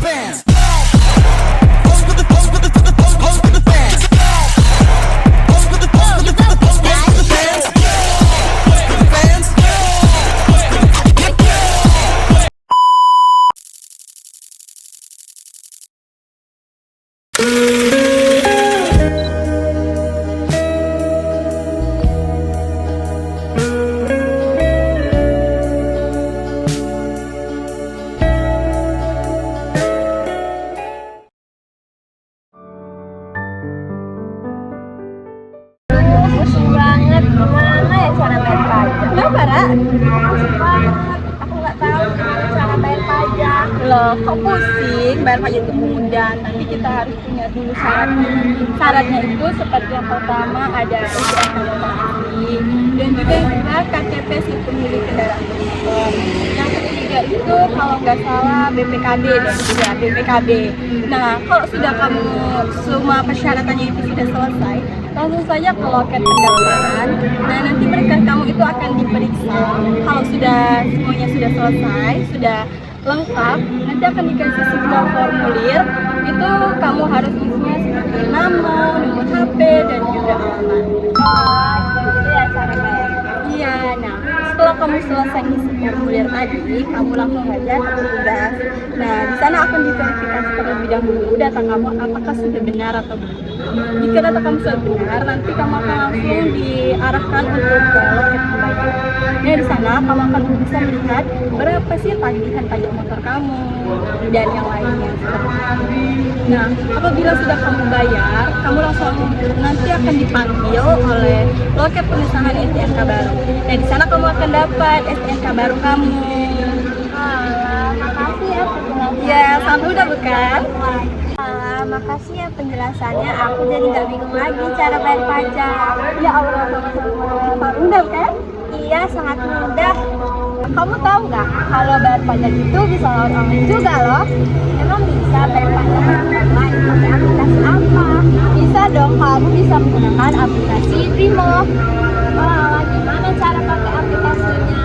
fans. Pose for the pose for the for the pose pose for the fans. Pose for the pose for the for the pose pose for the fans. For the fans. Pusing banget, gimana ya cara bayar pajak? Kenapa, Ra? Pusing banget, aku nggak tahu gimana cara bayar pajak. Loh, kok pusing? Bayar pajak itu mudah, tapi kita harus punya dulu syaratnya. Syaratnya itu seperti yang pertama ada STNK asli, dan juga yang kedua KTP si pemilik kendaraan bermotor. Yang ketiga itu kalau nggak salah BPKB dan juga BPKB. Nah, kalau sudah kamu semua persyaratannya itu sudah selesai, langsung saja ke loket pendaftaran. Nah, nanti berkas kamu itu akan diperiksa. Kalau sudah semuanya sudah selesai, sudah lengkap, nanti akan dikasih sebuah formulir. Itu kamu harus isinya seperti nama, nomor HP, dan juga alamat. Oh, gitu ya cara bayarnya. Iya, nah setelah kamu selesai isi formulir tadi, kamu langsung aja ke petugas. Nah, di sana akan diverifikasi terlebih dahulu data kamu apakah sudah benar atau belum. Jika data kamu sudah benar, nanti kamu akan langsung diarahkan untuk ke loket pembayaran. Nah, di sana kamu akan bisa melihat berapa sih tagihan pajak motor kamu dan yang lainnya. Nah, apabila sudah kamu bayar, kamu langsung nanti akan dipanggil oleh loket pengesahan STNK baru. Nah, di sana kamu akan dapat STNK baru kamu. Alah, makasih ya penjelasannya. Ya, sangat mudah bukan? Alah, makasih ya penjelasannya. Aku jadi nggak bingung lagi cara bayar pajak. Ya Allah, sangat mudah kan? Iya, sangat mudah. Kamu tahu nggak kalau bayar pajak itu bisa lewat online juga loh? Emang bisa bayar pajak online pakai aplikasi apa? Bisa dong, kamu bisa menggunakan aplikasi Brimo. Wah, gimana cara pakai aplikasinya?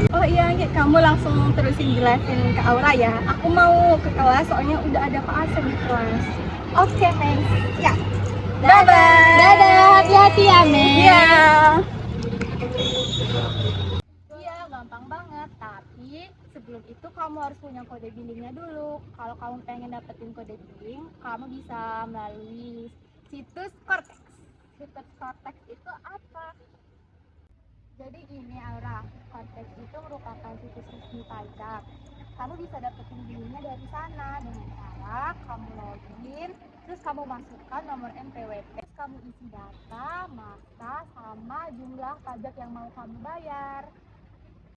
Oh iya, kamu langsung terusin jelasin ke Aura ya. Aku mau ke kelas soalnya udah ada Pak Asep di kelas. Oke, thanks. Ya. Dadah. Dadah, hati-hati ya, Mei. Iya. Iya, gampang banget. Tapi sebelum itu kamu harus punya kode billingnya dulu. Kalau kamu pengen dapetin kode billing, kamu bisa melalui situs Cortex. Situs Cortex itu apa? Jadi gini Aura, Cortex itu merupakan situs resmi pajak. Kamu bisa dapetin billingnya dari sana dengan cara kamu login, terus kamu masukkan nomor NPWP, terus kamu isi data, masa, sama jumlah pajak yang mau kamu bayar.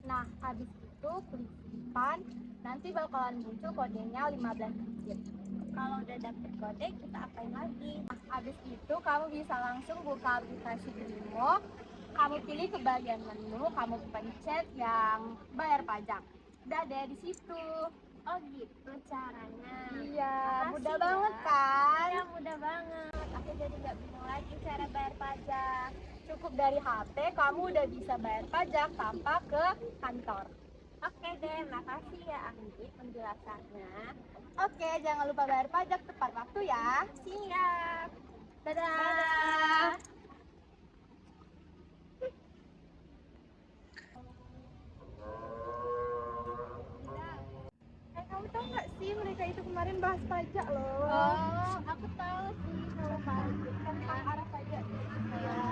Nah, habis itu klik simpan, nanti bakalan muncul kodenya 15 digit. Kalau udah dapet kode, kita apain lagi? Nah, habis itu kamu bisa langsung buka aplikasi Brimo, kamu pilih ke bagian menu, kamu pencet yang bayar pajak. Udah deh di situ. Oh gitu caranya. Iya, mudah banget kan? Iya, mudah banget. Aku jadi nggak bingung lagi cara bayar pajak. Cukup dari HP, kamu udah bisa bayar pajak tanpa ke kantor. Oke deh, makasih ya Andi penjelasannya. Oke, jangan lupa bayar pajak tepat waktu ya. Siap. Dadah. Dadah. Kamu tahu nggak sih mereka itu kemarin bahas pajak loh. Oh, aku tahu sih kalau pajak tentang arah pajak gitu ya.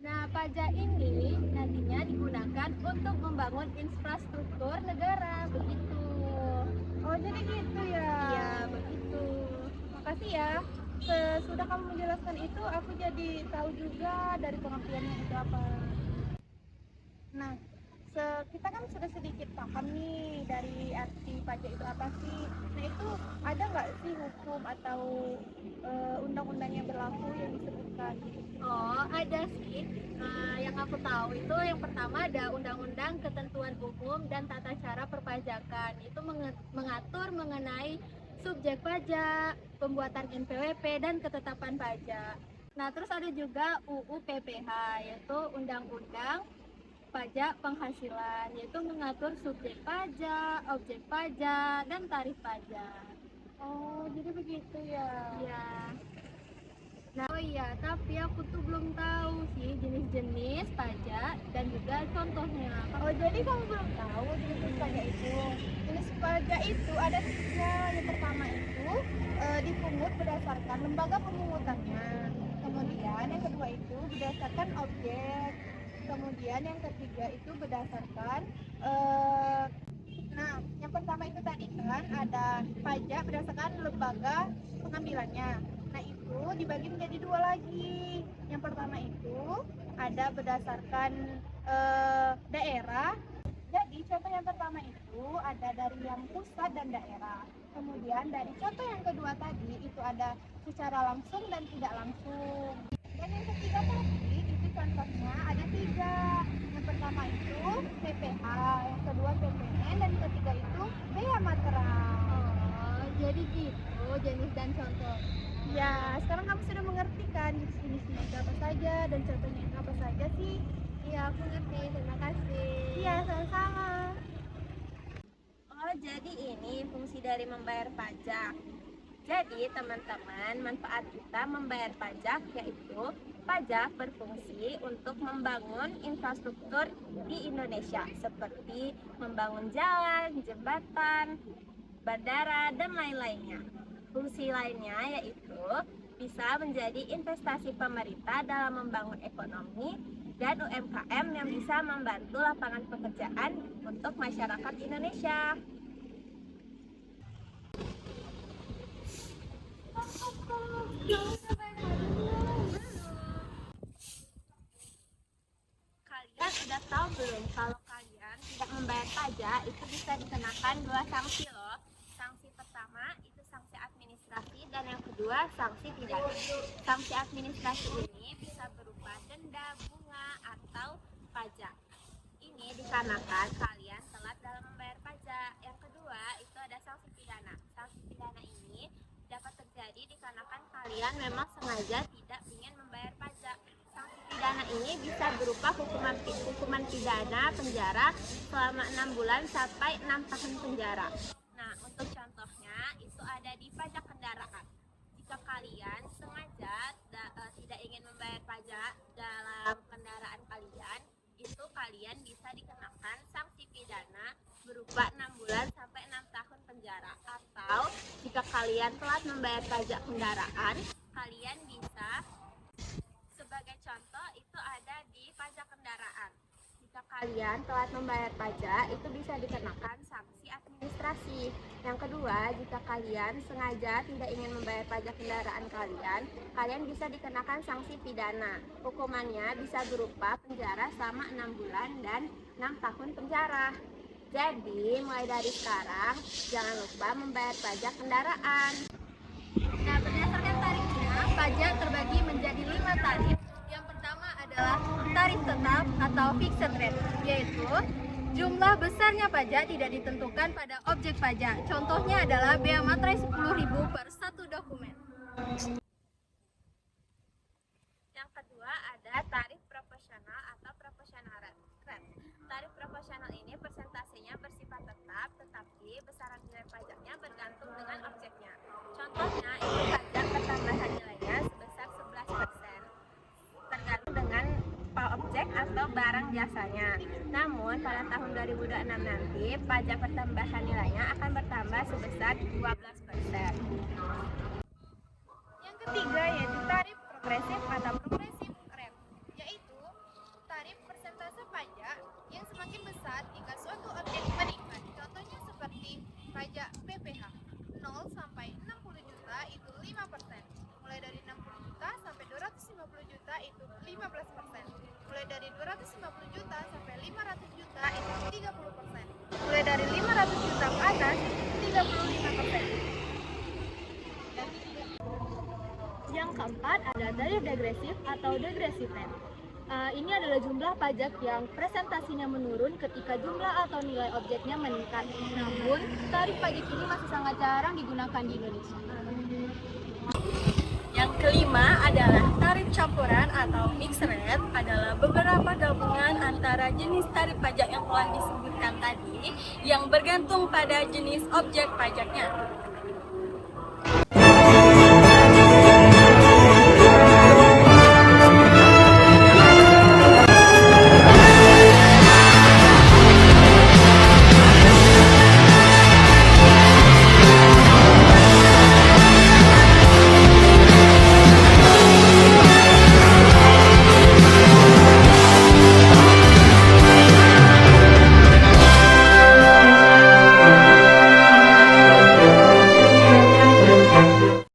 Nah, pajak ini nantinya digunakan untuk membangun infrastruktur negara, begitu. Oh, jadi gitu ya? Iya, begitu. Makasih ya. Sesudah kamu menjelaskan itu, aku jadi tahu juga dari pengertiannya itu apa. Nah, kita kan sudah sedikit paham nih dari arti pajak itu apa sih. Nah, itu ada nggak sih hukum atau undang-undang yang berlaku yang disebutkan? Oh, ada sih. Yang aku tahu itu yang pertama ada Undang-Undang Ketentuan Umum dan Tata Cara Perpajakan. Itu mengatur mengenai subjek pajak, pembuatan NPWP, dan ketetapan pajak. Nah, terus ada juga UU PPH, yaitu Undang-Undang pajak penghasilan, yaitu mengatur subjek pajak, objek pajak, dan tarif pajak. Oh, jadi begitu ya. Iya. Nah, oh iya, tapi aku tuh belum tahu sih jenis-jenis pajak dan juga contohnya. Oh, jadi kamu belum tahu jenis pajak itu? Jenis pajak itu ada tiga. Yang pertama itu dipungut berdasarkan lembaga pemungutannya. Kemudian yang kedua itu berdasarkan objek. Kemudian yang ketiga itu berdasarkan nah, yang pertama itu tadi kan ada pajak berdasarkan lembaga pengambilannya. Nah, itu dibagi menjadi dua lagi. Yang pertama itu ada berdasarkan daerah. Jadi contoh yang pertama itu ada dari yang pusat dan daerah. Kemudian dari contoh yang kedua tadi itu ada secara langsung dan tidak langsung. Dan yang ketiga tadi itu contohnya ada tiga. Yang pertama itu PPH, yang kedua PPN, dan yang ketiga itu bea materai. Oh, jadi gitu jenis dan contoh. Ya, sekarang kamu sudah mengerti kan jenis-jenisnya itu apa saja dan contohnya itu apa saja sih? Iya, aku ngerti. Terima kasih. Iya, sama-sama. Oh, jadi ini fungsi dari membayar pajak. Jadi, teman-teman, manfaat kita membayar pajak yaitu pajak berfungsi untuk membangun infrastruktur di Indonesia seperti membangun jalan, jembatan, bandara, dan lain-lainnya. Fungsi lainnya yaitu bisa menjadi investasi pemerintah dalam membangun ekonomi dan UMKM yang bisa membantu lapangan pekerjaan untuk masyarakat Indonesia. Kalian sudah tahu belum kalau kalian tidak membayar pajak itu bisa dikenakan dua sanksi loh. Sanksi pertama itu sanksi administrasi dan yang kedua sanksi pidana. Sanksi administrasi ini bisa berupa denda, bunga, atau pajak. Ini dikarenakan kalian telat dalam membayar pajak. Yang kedua itu ada sanksi pidana. Sanksi pidana ini dapat terjadi dikarenakan kalian memang sengaja tidak ingin membayar pajak. Sanksi pidana ini bisa berupa hukuman pidana penjara selama 6 bulan sampai 6 tahun penjara. Nah, untuk contohnya itu ada di pajak kendaraan. Jika kalian sengaja tidak ingin membayar pajak dalam kendaraan kalian, itu kalian bisa dikenakan sanksi pidana berupa 6 bulan sampai 6 tahun penjara. Atau jika kalian telat membayar pajak kendaraan, kalian bisa, sebagai contoh itu ada di pajak kendaraan. Jika kalian telat membayar pajak, itu bisa dikenakan sanksi administrasi. Yang kedua, jika kalian sengaja tidak ingin membayar pajak kendaraan kalian bisa dikenakan sanksi pidana. Hukumannya bisa berupa penjara selama 6 bulan dan 6 tahun penjara. Jadi, mulai dari sekarang, jangan lupa membayar pajak kendaraan. Nah, berdasarkan tarifnya, pajak terbagi menjadi 5 tarif. Yang pertama adalah tarif tetap atau fixed rate, yaitu jumlah besarnya pajak tidak ditentukan pada objek pajak. Contohnya adalah bea materai 10.000 per satu dokumen. Yang kedua ada tarif proporsional atau proporsional rate. Tarif proporsional ini persentasenya bersifat tetap, tetapi besaran nilai pajaknya bergantung dengan objeknya. Contohnya itu pajak pertambahan nilainya sebesar 11%, tergantung dengan objek atau barang jasanya. Namun pada tahun 2026 nanti pajak pertambahan nilainya akan bertambah sebesar 12%. Yang ketiga yaitu tarif progresif atau progresif rate, yaitu tarif persentase pajak yang semakin besar jika suatu objek meningkat. Contohnya seperti pajak PPH 0 sampai 60 juta itu 5%. Mulai dari 60 juta sampai 250 juta itu 15%. Mulai dari 250 juta sampai 500 juta itu 30%. Mulai dari 500 juta ke atas itu 35%. Yang keempat ada tarif degresif atau degressive rate. Ini adalah jumlah pajak yang presentasinya menurun ketika jumlah atau nilai objeknya meningkat. Namun, tarif pajak ini masih sangat jarang digunakan di Indonesia. Yang kelima adalah tarif campuran atau mixed rate, adalah beberapa gabungan antara jenis tarif pajak yang telah disebutkan tadi yang bergantung pada jenis objek pajaknya.